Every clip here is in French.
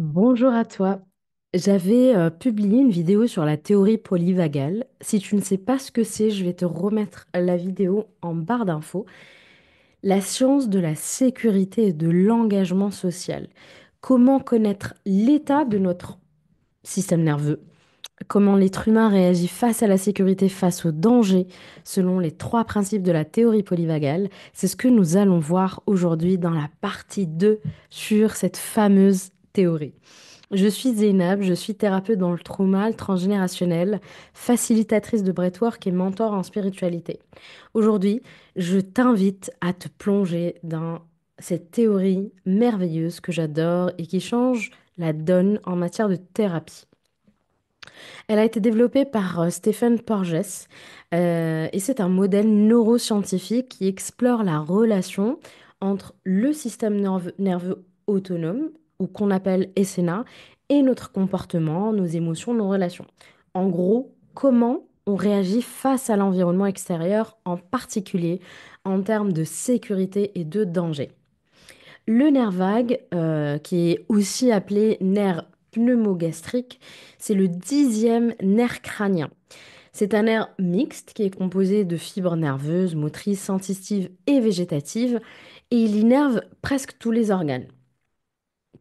Bonjour à toi. J'avais publié une vidéo sur la théorie polyvagale. Si tu ne sais pas ce que c'est, je vais te remettre la vidéo en barre d'infos. La science de la sécurité et de l'engagement social. Comment connaître l'état de notre système nerveux? Comment l'être humain réagit face à la sécurité, face au danger, selon les trois principes de la théorie polyvagale. C'est ce que nous allons voir aujourd'hui dans la partie 2 sur cette fameuse théorie. Je suis Zeynab, je suis thérapeute dans le trauma, le transgénérationnel, facilitatrice de breathwork et mentor en spiritualité. Aujourd'hui, je t'invite à te plonger dans cette théorie merveilleuse que j'adore et qui change la donne en matière de thérapie. Elle a été développée par Stephen Porges et c'est un modèle neuroscientifique qui explore la relation entre le système nerveux autonome, ou qu'on appelle SNA, et notre comportement, nos émotions, nos relations. En gros, comment on réagit face à l'environnement extérieur, en particulier en termes de sécurité et de danger. Le nerf vague, qui est aussi appelé nerf pneumogastrique, c'est le 10e nerf crânien. C'est un nerf mixte qui est composé de fibres nerveuses, motrices, sensitives et végétatives, et il innerve presque tous les organes.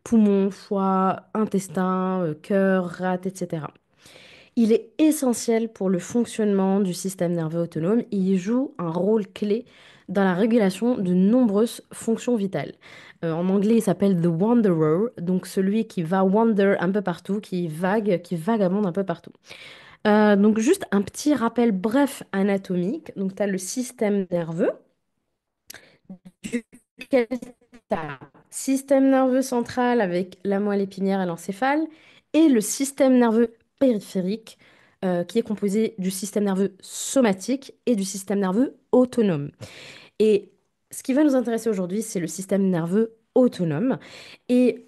Poumons, foie, intestin, cœur, rate, etc. Il est essentiel pour le fonctionnement du système nerveux autonome et il joue un rôle clé dans la régulation de nombreuses fonctions vitales. En anglais, il s'appelle The Wanderer, donc celui qui va wander un peu partout, qui vagabonde un peu partout. Donc juste un petit rappel bref anatomique. Donc tu as le système nerveux, duquel tu as système nerveux central avec la moelle épinière et l'encéphale, et le système nerveux périphérique, qui est composé du système nerveux somatique et du système nerveux autonome. Et ce qui va nous intéresser aujourd'hui, c'est le système nerveux autonome. Et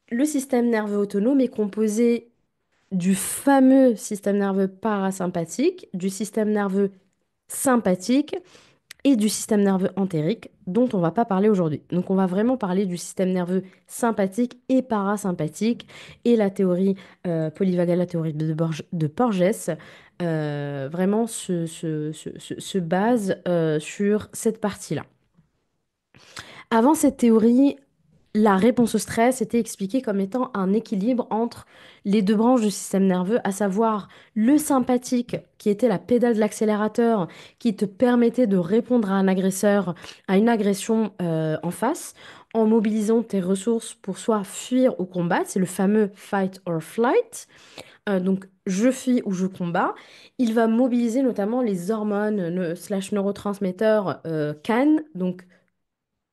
le système nerveux autonome est composé du fameux système nerveux parasympathique, du système nerveux sympathique et du système nerveux entérique dont on ne va pas parler aujourd'hui. Donc on va vraiment parler du système nerveux sympathique et parasympathique et la théorie polyvagale, la théorie de Porges, vraiment se base sur cette partie-là. Avant cette théorie, la réponse au stress était expliquée comme étant un équilibre entre les deux branches du système nerveux, à savoir le sympathique, qui était la pédale de l'accélérateur, qui te permettait de répondre à un agresseur, à une agression en face, en mobilisant tes ressources pour soit fuir ou combattre. C'est le fameux fight or flight. Donc, je fuis ou je combats. Il va mobiliser notamment les hormones slash neurotransmetteurs CAN, donc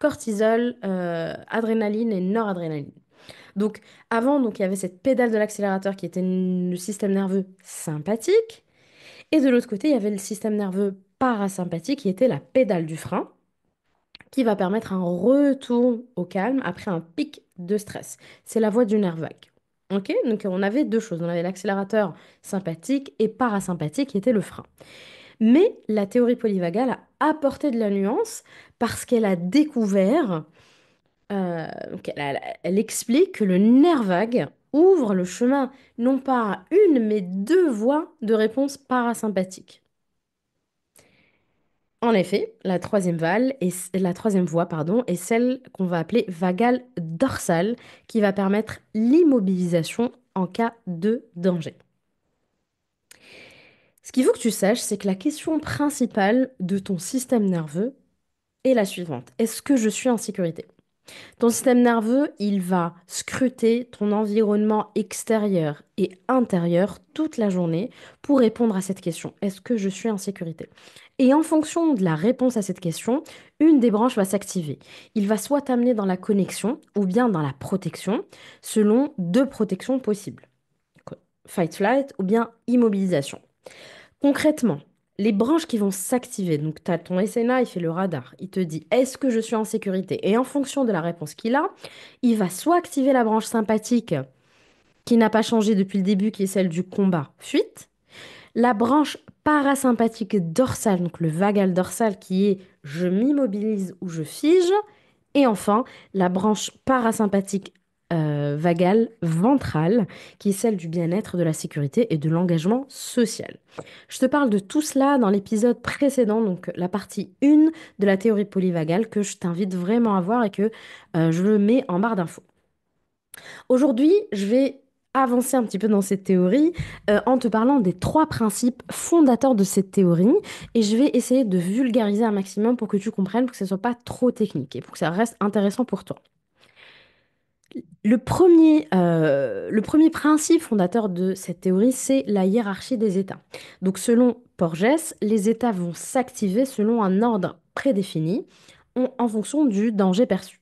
cortisol, adrénaline et noradrénaline. Donc avant, donc, il y avait cette pédale de l'accélérateur qui était le système nerveux sympathique, et de l'autre côté, il y avait le système nerveux parasympathique qui était la pédale du frein, qui va permettre un retour au calme après un pic de stress. C'est la voie du nerf vague. Ok, donc on avait deux choses. On avait l'accélérateur sympathique et parasympathique qui était le frein. Mais la théorie polyvagale a apporté de la nuance parce qu'elle a découvert, donc elle explique que le nerf vague ouvre le chemin non pas à une, mais deux voies de réponse parasympathique. En effet, la troisième voie, pardon, est celle qu'on va appeler vagale dorsale, qui va permettre l'immobilisation en cas de danger. Ce qu'il faut que tu saches, c'est que la question principale de ton système nerveux est la suivante. Est-ce que je suis en sécurité? Ton système nerveux, il va scruter ton environnement extérieur et intérieur toute la journée pour répondre à cette question. Est-ce que je suis en sécurité? Et en fonction de la réponse à cette question, une des branches va s'activer. Il va soit t'amener dans la connexion ou bien dans la protection, selon deux protections possibles. Fight-flight ou bien immobilisation. Concrètement, les branches qui vont s'activer, donc tu as ton SNA, il fait le radar, il te dit est-ce que je suis en sécurité? Et en fonction de la réponse qu'il a, il va soit activer la branche sympathique qui n'a pas changé depuis le début, qui est celle du combat, fuite, la branche parasympathique dorsale, donc le vagal dorsal qui est je m'immobilise ou je fige, et enfin la branche parasympathique vagale ventrale, qui est celle du bien-être, de la sécurité et de l'engagement social. Je te parle de tout cela dans l'épisode précédent, donc la partie 1 de la théorie polyvagale, que je t'invite vraiment à voir et que je le mets en barre d'infos. Aujourd'hui, je vais avancer un petit peu dans cette théorie en te parlant des trois principes fondateurs de cette théorie et je vais essayer de vulgariser un maximum pour que tu comprennes, pour que ce ne soit pas trop technique et pour que ça reste intéressant pour toi. Le premier principe fondateur de cette théorie, c'est la hiérarchie des États. Donc selon Porges, les États vont s'activer selon un ordre prédéfini en fonction du danger perçu.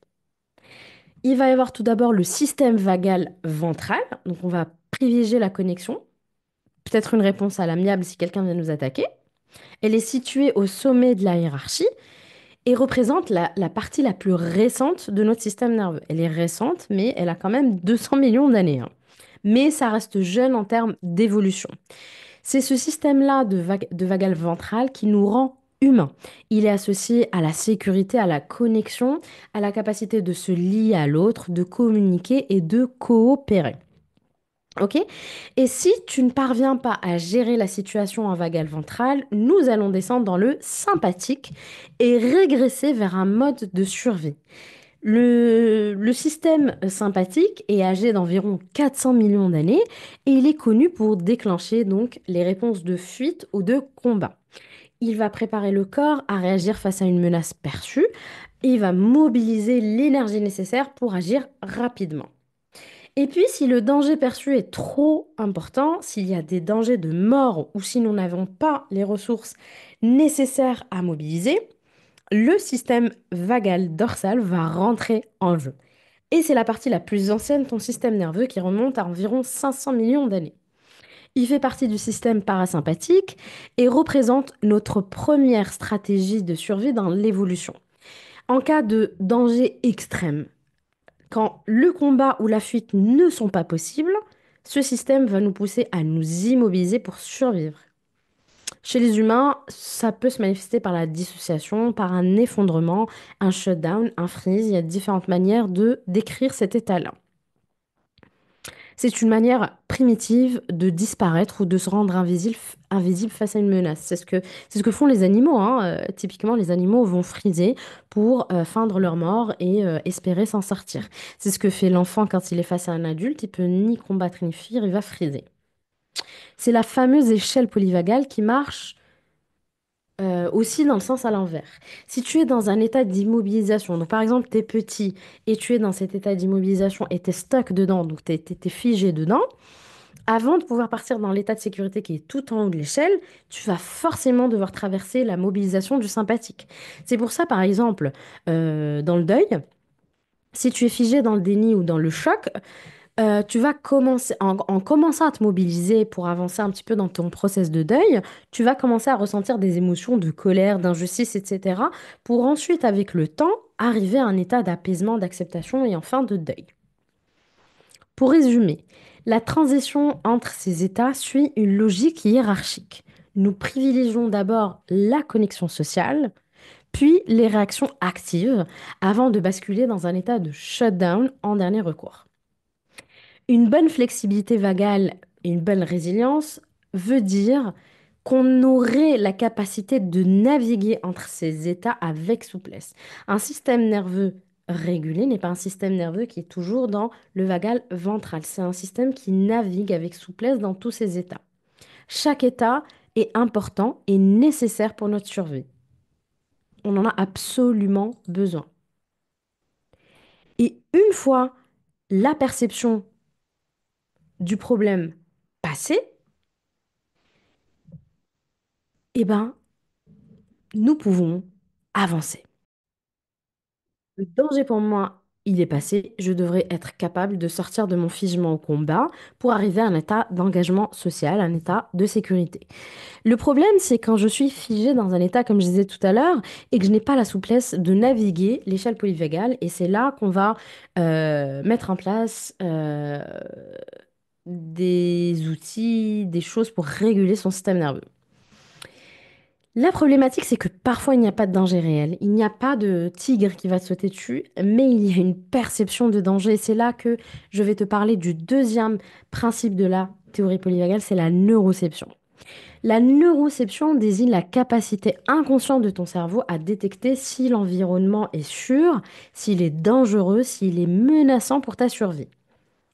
Il va y avoir tout d'abord le système vagal ventral. Donc, on va privilégier la connexion. Peut-être une réponse à l'amiable si quelqu'un vient nous attaquer. Elle est située au sommet de la hiérarchie et représente la partie la plus récente de notre système nerveux. Elle est récente, mais elle a quand même 200 millions d'années, hein. Mais ça reste jeune en termes d'évolution. C'est ce système-là de vagal ventral qui nous rend humains. Il est associé à la sécurité, à la connexion, à la capacité de se lier à l'autre, de communiquer et de coopérer. Ok? Et si tu ne parviens pas à gérer la situation en vagal ventral, nous allons descendre dans le sympathique et régresser vers un mode de survie. Le système sympathique est âgé d'environ 400 millions d'années et il est connu pour déclencher donc les réponses de fuite ou de combat. Il va préparer le corps à réagir face à une menace perçue et il va mobiliser l'énergie nécessaire pour agir rapidement. Et puis, si le danger perçu est trop important, s'il y a des dangers de mort ou si nous n'avons pas les ressources nécessaires à mobiliser, le système vagal dorsal va rentrer en jeu. Et c'est la partie la plus ancienne de ton système nerveux qui remonte à environ 500 millions d'années. Il fait partie du système parasympathique et représente notre première stratégie de survie dans l'évolution. En cas de danger extrême, quand le combat ou la fuite ne sont pas possibles, ce système va nous pousser à nous immobiliser pour survivre. Chez les humains, ça peut se manifester par la dissociation, par un effondrement, un shutdown, un freeze. Il y a différentes manières de décrire cet état-là. C'est une manière primitive de disparaître ou de se rendre invisible face à une menace. C'est ce que font les animaux, hein. Typiquement, les animaux vont friser pour feindre leur mort et espérer s'en sortir. C'est ce que fait l'enfant quand il est face à un adulte. Il peut ni combattre ni fuir, il va friser. C'est la fameuse échelle polyvagale qui marche aussi dans le sens à l'envers. Si tu es dans un état d'immobilisation, donc par exemple tu es petit et tu es dans cet état d'immobilisation et tu es stuck dedans, donc tu es figé dedans, avant de pouvoir partir dans l'état de sécurité qui est tout en haut de l'échelle, tu vas forcément devoir traverser la mobilisation du sympathique. C'est pour ça, par exemple, dans le deuil, si tu es figé dans le déni ou dans le choc, tu vas commencer, en commençant à te mobiliser pour avancer un petit peu dans ton process de deuil, tu vas commencer à ressentir des émotions de colère, d'injustice, etc. pour ensuite, avec le temps, arriver à un état d'apaisement, d'acceptation et enfin de deuil. Pour résumer, la transition entre ces états suit une logique hiérarchique. Nous privilégions d'abord la connexion sociale, puis les réactions actives, avant de basculer dans un état de shutdown en dernier recours. Une bonne flexibilité vagale et une bonne résilience veut dire qu'on aurait la capacité de naviguer entre ces états avec souplesse. Un système nerveux régulé n'est pas un système nerveux qui est toujours dans le vagal ventral. C'est un système qui navigue avec souplesse dans tous ces états. Chaque état est important et nécessaire pour notre survie. On en a absolument besoin. Et une fois la perception du problème passée, eh ben, nous pouvons avancer. Le danger pour moi, il est passé. Je devrais être capable de sortir de mon figement au combat pour arriver à un état d'engagement social, un état de sécurité. Le problème, c'est quand je suis figée dans un état, comme je disais tout à l'heure, et que je n'ai pas la souplesse de naviguer l'échelle polyvagale. Et c'est là qu'on va mettre en place des outils, des choses pour réguler son système nerveux. La problématique, c'est que parfois il n'y a pas de danger réel, il n'y a pas de tigre qui va te sauter dessus, mais il y a une perception de danger. Et c'est là que je vais te parler du deuxième principe de la théorie polyvagale, c'est la neuroception. La neuroception désigne la capacité inconsciente de ton cerveau à détecter si l'environnement est sûr, s'il est dangereux, s'il est menaçant pour ta survie.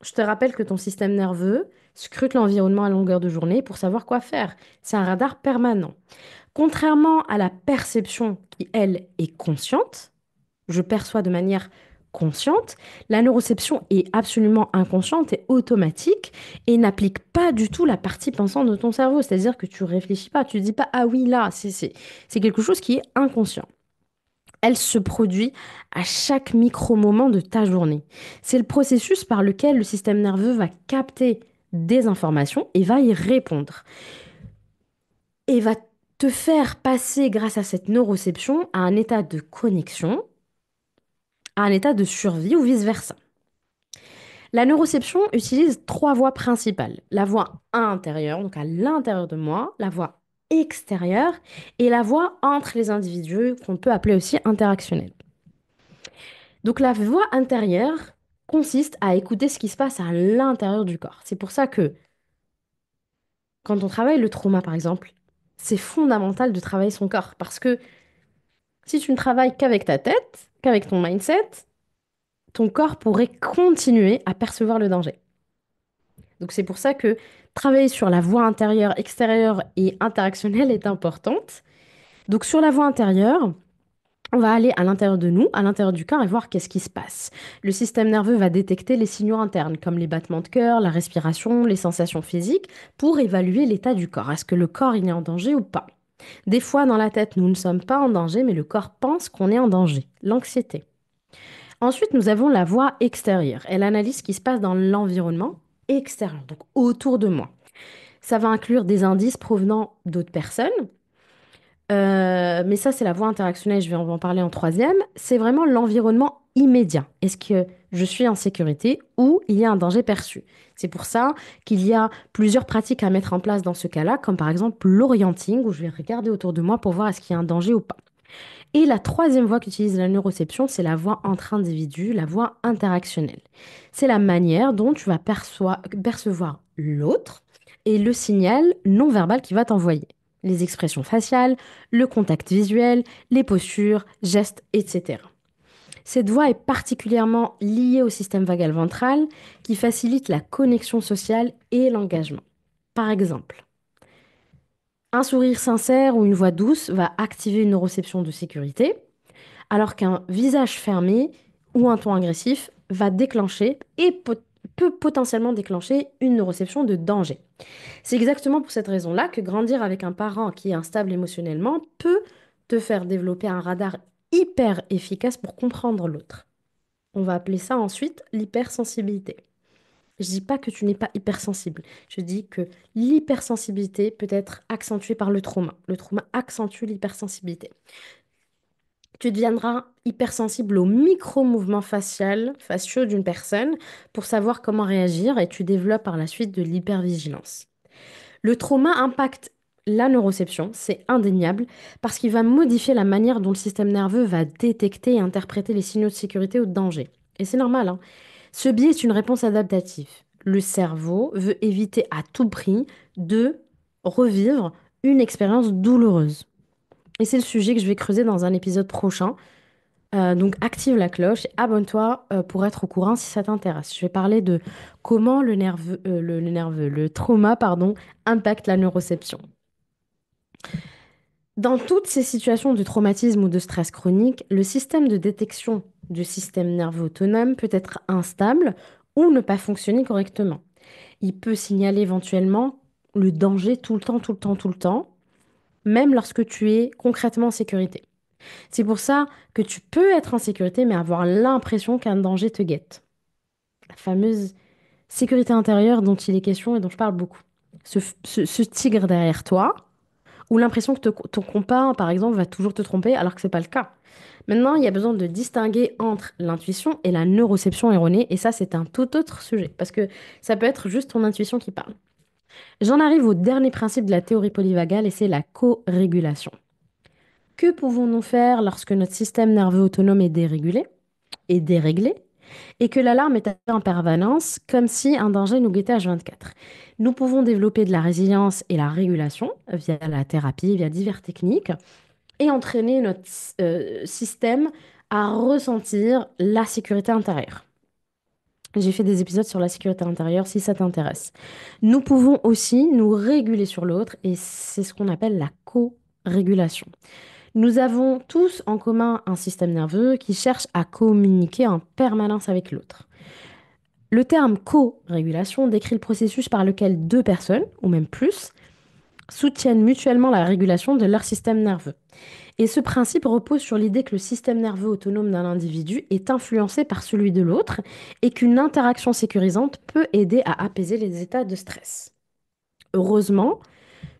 Je te rappelle que ton système nerveux scrute l'environnement à longueur de journée pour savoir quoi faire. C'est un radar permanent. Contrairement à la perception qui, elle, est consciente, je perçois de manière consciente, la neuroception est absolument inconsciente et automatique et n'applique pas du tout la partie pensante de ton cerveau. C'est-à-dire que tu réfléchis pas, tu dis pas, ah oui, là, c'est quelque chose qui est inconscient. Elle se produit à chaque micro-moment de ta journée. C'est le processus par lequel le système nerveux va capter des informations et va y répondre et va te faire passer, grâce à cette neuroception, à un état de connexion, à un état de survie ou vice-versa. La neuroception utilise trois voies principales. La voie intérieure, donc à l'intérieur de moi, la voie extérieure et la voie entre les individus qu'on peut appeler aussi interactionnelle. Donc la voie intérieure consiste à écouter ce qui se passe à l'intérieur du corps. C'est pour ça que quand on travaille le trauma, par exemple, c'est fondamental de travailler son corps parce que si tu ne travailles qu'avec ta tête, qu'avec ton mindset, ton corps pourrait continuer à percevoir le danger. Donc c'est pour ça que travailler sur la voie intérieure, extérieure et interactionnelle est importante. Donc sur la voie intérieure, on va aller à l'intérieur de nous, à l'intérieur du corps et voir qu'est-ce qui se passe. Le système nerveux va détecter les signaux internes comme les battements de cœur, la respiration, les sensations physiques pour évaluer l'état du corps. Est-ce que le corps il est en danger ou pas? Des fois dans la tête, nous ne sommes pas en danger, mais le corps pense qu'on est en danger. L'anxiété. Ensuite, nous avons la voie extérieure. Elle analyse ce qui se passe dans l'environnement extérieur, donc autour de moi. Ça va inclure des indices provenant d'autres personnes. Mais ça, c'est la voie interactionnelle, je vais en parler en troisième. C'est vraiment l'environnement immédiat. Est-ce que je suis en sécurité ou il y a un danger perçu? C'est pour ça qu'il y a plusieurs pratiques à mettre en place dans ce cas-là, comme par exemple l'orienting, où je vais regarder autour de moi pour voir est-ce qu'il y a un danger ou pas. Et la troisième voie qu'utilise la neuroception, c'est la voie entre individus, la voie interactionnelle. C'est la manière dont tu vas percevoir l'autre et le signal non verbal qu'il va t'envoyer. Les expressions faciales, le contact visuel, les postures, gestes, etc. Cette voie est particulièrement liée au système vagal ventral qui facilite la connexion sociale et l'engagement. Par exemple, un sourire sincère ou une voix douce va activer une neuroception de sécurité, alors qu'un visage fermé ou un ton agressif va déclencher et peut potentiellement déclencher une neuroception de danger. C'est exactement pour cette raison-là que grandir avec un parent qui est instable émotionnellement peut te faire développer un radar hyper efficace pour comprendre l'autre. On va appeler ça ensuite l'hypersensibilité. Je dis pas que tu n'es pas hypersensible. Je dis que l'hypersensibilité peut être accentuée par le trauma. Le trauma accentue l'hypersensibilité. Tu deviendras hypersensible aux micro-mouvements faciaux d'une personne pour savoir comment réagir et tu développes par la suite de l'hypervigilance. Le trauma impacte la neuroception, c'est indéniable, parce qu'il va modifier la manière dont le système nerveux va détecter et interpréter les signaux de sécurité ou de danger. Et c'est normal, hein. Ce biais est une réponse adaptative. Le cerveau veut éviter à tout prix de revivre une expérience douloureuse. Et c'est le sujet que je vais creuser dans un épisode prochain. Donc active la cloche et abonne-toi pour être au courant si ça t'intéresse. Je vais parler de comment le trauma, pardon, impacte la neuroception. Dans toutes ces situations de traumatisme ou de stress chronique, le système de détection du système nerveux autonome peut être instable ou ne pas fonctionner correctement. Il peut signaler éventuellement le danger tout le temps, tout le temps, tout le temps, même lorsque tu es concrètement en sécurité. C'est pour ça que tu peux être en sécurité, mais avoir l'impression qu'un danger te guette. La fameuse sécurité intérieure dont il est question et dont je parle beaucoup. Ce tigre derrière toi, ou l'impression que ton compas, par exemple, va toujours te tromper, alors que ce n'est pas le cas. Maintenant, il y a besoin de distinguer entre l'intuition et la neuroception erronée, et ça, c'est un tout autre sujet, parce que ça peut être juste ton intuition qui parle. J'en arrive au dernier principe de la théorie polyvagale, et c'est la co-régulation. Que pouvons-nous faire lorsque notre système nerveux autonome est dérégulé et déréglé et que l'alarme est en permanence comme si un danger nous guettait H24? Nous pouvons développer de la résilience et la régulation via la thérapie, via diverses techniques et entraîner notre système à ressentir la sécurité intérieure. J'ai fait des épisodes sur la sécurité intérieure si ça t'intéresse. Nous pouvons aussi nous réguler sur l'autre et c'est ce qu'on appelle la co-régulation. Nous avons tous en commun un système nerveux qui cherche à communiquer en permanence avec l'autre. Le terme co-régulation décrit le processus par lequel deux personnes, ou même plus, soutiennent mutuellement la régulation de leur système nerveux. Et ce principe repose sur l'idée que le système nerveux autonome d'un individu est influencé par celui de l'autre et qu'une interaction sécurisante peut aider à apaiser les états de stress. Heureusement,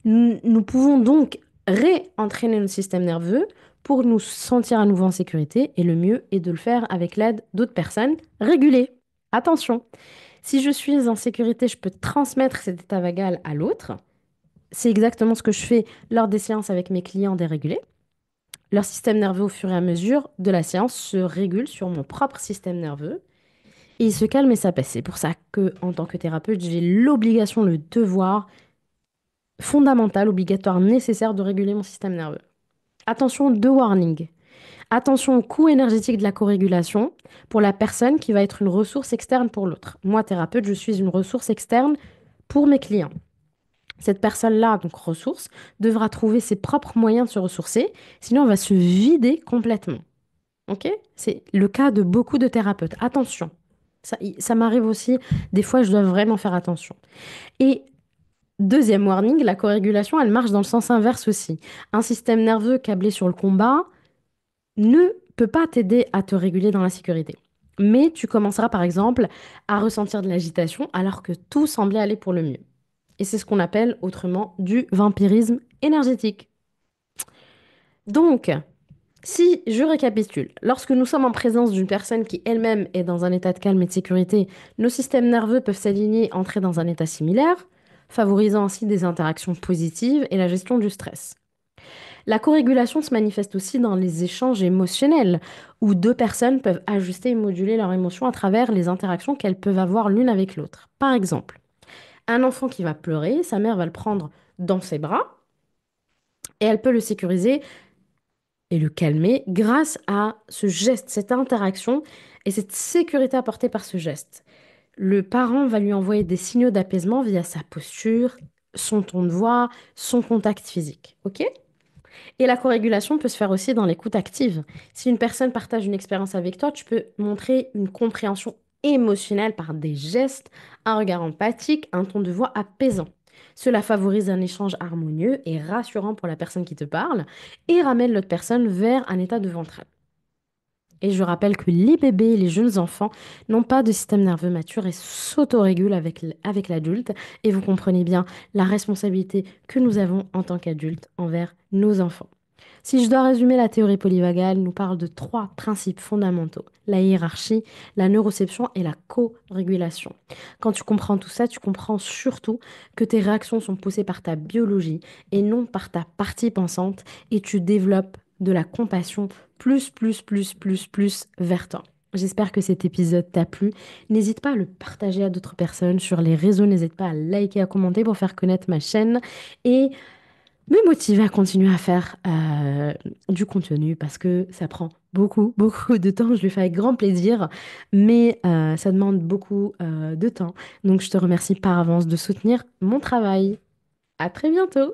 nous pouvons donc réentraîner notre système nerveux pour nous sentir à nouveau en sécurité et le mieux est de le faire avec l'aide d'autres personnes régulées. Attention, si je suis en sécurité, je peux transmettre cet état vagal à l'autre. C'est exactement ce que je fais lors des séances avec mes clients dérégulés. Leur système nerveux, au fur et à mesure de la séance, se régule sur mon propre système nerveux et il se calme et s'apaise. C'est pour ça que, en tant que thérapeute, j'ai l'obligation, le devoir fondamental, obligatoire, nécessaire de réguler mon système nerveux. Attention, deux warnings. Attention au coût énergétique de la corrégulation pour la personne qui va être une ressource externe pour l'autre. Moi, thérapeute, je suis une ressource externe pour mes clients. Cette personne-là, donc ressource, devra trouver ses propres moyens de se ressourcer, sinon on va se vider complètement. Ok? C'est le cas de beaucoup de thérapeutes. Attention. Ça m'arrive aussi, des fois je dois vraiment faire attention. Et deuxième warning, la corrégulation, elle marche dans le sens inverse aussi. Un système nerveux câblé sur le combat ne peut pas t'aider à te réguler dans la sécurité. Mais tu commenceras par exemple à ressentir de l'agitation alors que tout semblait aller pour le mieux. Et c'est ce qu'on appelle autrement du vampirisme énergétique. Donc, si je récapitule, lorsque nous sommes en présence d'une personne qui elle-même est dans un état de calme et de sécurité, nos systèmes nerveux peuvent s'aligner, entrer dans un état similaire, favorisant ainsi des interactions positives et la gestion du stress. La corrégulation se manifeste aussi dans les échanges émotionnels, où deux personnes peuvent ajuster et moduler leurs émotions à travers les interactions qu'elles peuvent avoir l'une avec l'autre. Par exemple, un enfant qui va pleurer, sa mère va le prendre dans ses bras et elle peut le sécuriser et le calmer grâce à ce geste, cette interaction et cette sécurité apportée par ce geste. Le parent va lui envoyer des signaux d'apaisement via sa posture, son ton de voix, son contact physique. OK? Et la corrégulation peut se faire aussi dans l'écoute active. Si une personne partage une expérience avec toi, tu peux montrer une compréhension émotionnelle par des gestes, un regard empathique, un ton de voix apaisant. Cela favorise un échange harmonieux et rassurant pour la personne qui te parle et ramène l'autre personne vers un état de ventraille. Et je rappelle que les bébés et les jeunes enfants n'ont pas de système nerveux mature et s'autorégulent avec l'adulte. Et vous comprenez bien la responsabilité que nous avons en tant qu'adultes envers nos enfants. Si je dois résumer, la théorie polyvagale nous parle de trois principes fondamentaux: la hiérarchie, la neuroception et la co-régulation. Quand tu comprends tout ça, tu comprends surtout que tes réactions sont poussées par ta biologie et non par ta partie pensante et tu développes de la compassion plus vers toi. J'espère que cet épisode t'a plu. N'hésite pas à le partager à d'autres personnes sur les réseaux. N'hésite pas à liker, à commenter pour faire connaître ma chaîne et me motiver à continuer à faire du contenu parce que ça prend beaucoup de temps. Je le fais avec grand plaisir, mais ça demande beaucoup de temps. Donc, je te remercie par avance de soutenir mon travail. À très bientôt!